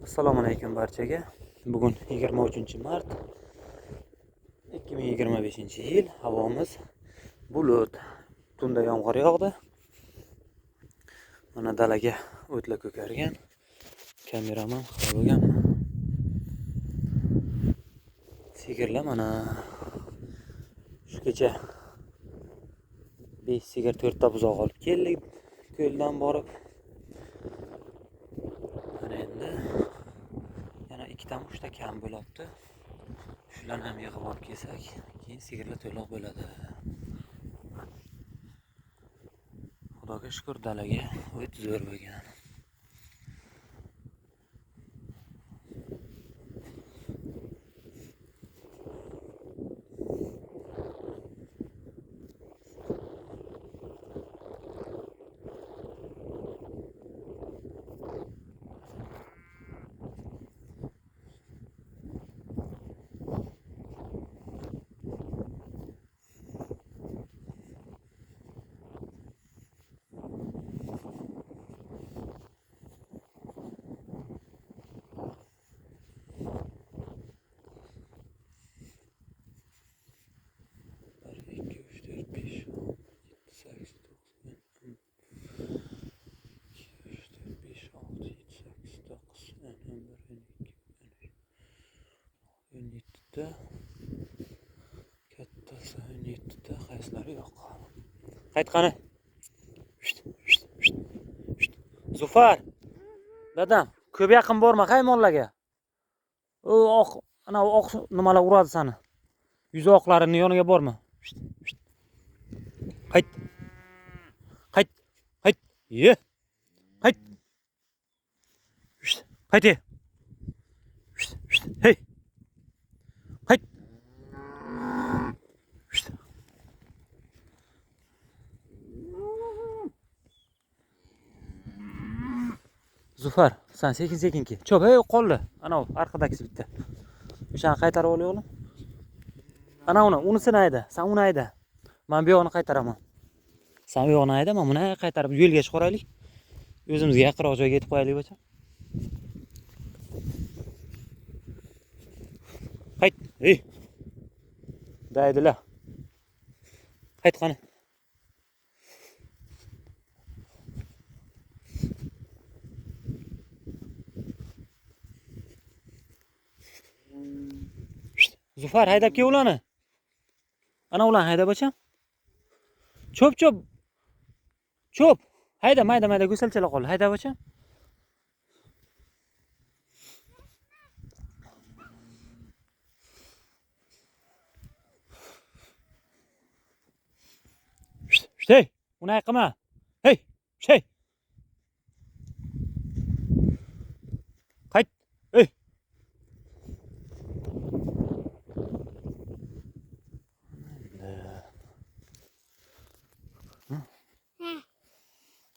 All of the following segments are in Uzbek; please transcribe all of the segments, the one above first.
Assalomu alaykum barchaga. Bugun 23-mart 2025-yil. Havomiz bulut. Tunda yomg'ir yog'di. Mana dalaga o'tlar ko'kargan. Kameraman bo'lganman. Sigirlar mana shu kecha 5 sigir 4 ta buzoq olib keldik. Ko'ldan borib. Mana endi yana 2 ta 3 ta kam bo'libdi. Shularni ham yig'ib olib kelsak, keyin sigirlar to'liq bo'ladi. Xudoga shukr, dalaga o't zo'r bo'lgan. Kattasi 17 ta, qaysilari yo'q. Qayt qani. Zufar. Dadam, ko'p yaqin borma, haymonlarga. O oq, ana oq nimalar uradi seni. Yuz oqlarining yoniga borma. Qayt. Qayt. Qayt. Ye. Qayt. Qayt. Hey. Qayt. Zufar, sen sekin ki. Çok hey qoldi. Ana o arkadakisi bitta. O'shani qaytarib ol o'g'lim. Ana unisini ayda, sen uni ayda. Men bu yo'g'ini qaytaraman. Sen bu yo'g'ini ayda, men buni qaytarib yo'lga chiqaraylik. O'zimizga yaqinroq joyga yetib qo'yaylik bacha. Qayt. Hey. Daydilar. Qayt qani. Zufar, haydab kel ularni. Ana ularni haydab bacham. Chop. Chop. Hayda go'salchalar qoldi. Haydab bacham. Hey, uni qilma. Hey, şey. Qayt. Hey.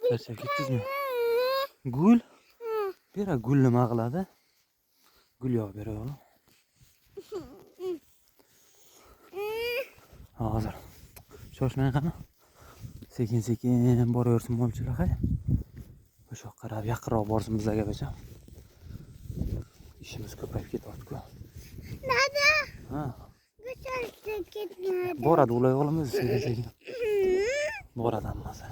Kaçak gittiniz mi? Gül. Bir gül nima qiladi? Gül yo'q bera oğlum. Hozir. Shoshmang qani. Sekin boraversin molchilar hay. O'sha yoqqa qarab yaqinroq borsin bizlarga bacham. İşimiz ko'payib ketyapti-ku. Dada. Ha. Go'shakka ketgan. Boradi ular o'g'lim o'zi sekin. Boradi hammasi.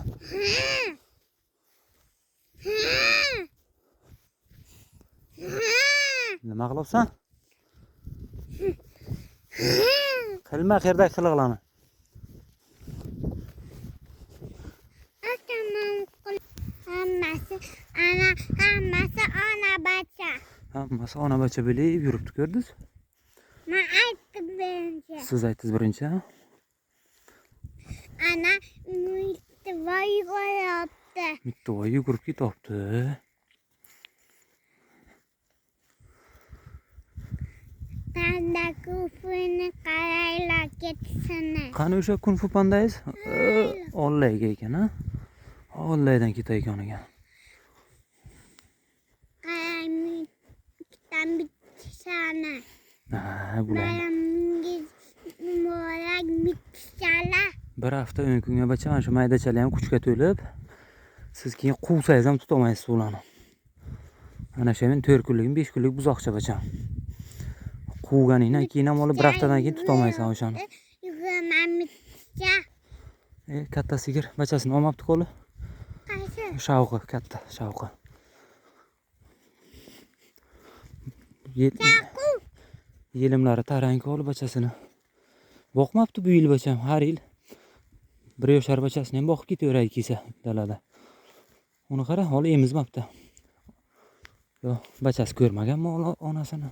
Nima qilyapsan? Qilma qayerda qiliqlarni. Hammasi ona bacha bilib yuribdi, ko'rdingiz? Men aytdim birinchi. Siz aytdingiz birinchi, ha? Ana mitvoy qo'yapti. Mitvoy yugurib ketyapti. Panda kufini qaraylar ketsin. Qani o'sha kung fu pandangiz? Ollayga ekan, ha? Ollaydan ketayotgan ekan. Sana. Bular. Bir hafta ön kunga bacha mana shu maydachalar ham kuchga to'lib Siz keyin quvsangiz ham tutolmaysiz ularni. Ana shu men 4 kunlik, 5 kunlik buzoqcha bacham. Quvganingdan keyin ham olib bir haftadan keyin tutolmaysan o'shani. Yugurmamitcha. Katta sigir bachasini olmabdi qo'li. Qaysi? Shavqi, katta shavqi. Chaqu. Yelimlari tarang olib bachasini. Boqmabdi bu yil bacham, har yil. Bir yoshar bachasini ham boqib ketaveradi kelsa dalada. Uni qara, hali emizmabdi. Yo, bachasi ko'rmaganmi onasini?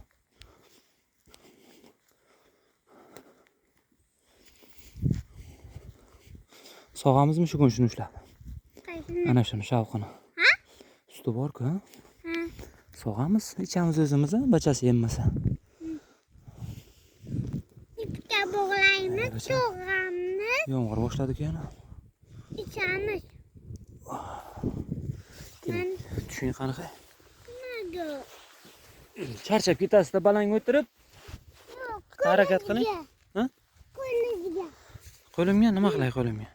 Sog'amizmi shu kun shuni ushlab? Qaysini? Ana shuni shavqini. Ha? Suti bor-ku, ha? Ha. Sog'amiz, ichamiz o'zimiz, bachasi yemmasa. Ipga bog'laymiz, Bacham. so'g'amiz, Yomg'ir boshladi-ku yana. ichamiz. Man Tushing qanaqa? nimaga? Charchab ketasizda balanga o'tirib, Yo'q, harakat qiling. qo'limga. Ha? Qo'limga. Qo'limga nima qilay qo'limga?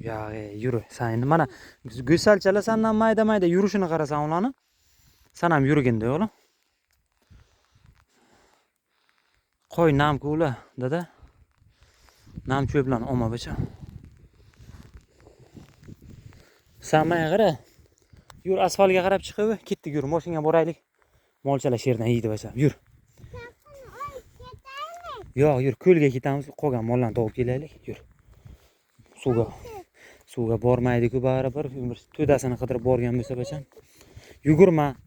Ya, yur. Sen mana go'salchalar sendan mayda-mayda yurishini qarasan ularni. Sen ham yurgin-da, o'g'lim. Qo'y namku ular, dada. Nam cho'plarni olma bacham. Sen menga qara. Yur asfaltga qarab chiqib, ketdik yur, mashinaga boraylik. Molchalar sherdan yeydi bacham. Yur. Chaquni olib ketaylik. Yo'q, yur, ko'lga ketamiz, qolgan mollarni topib kelaylik. Yur. Suvga bormaydi-ku baribir. To'dasini qidirib borgan bo'lsa bacham. Yugurma.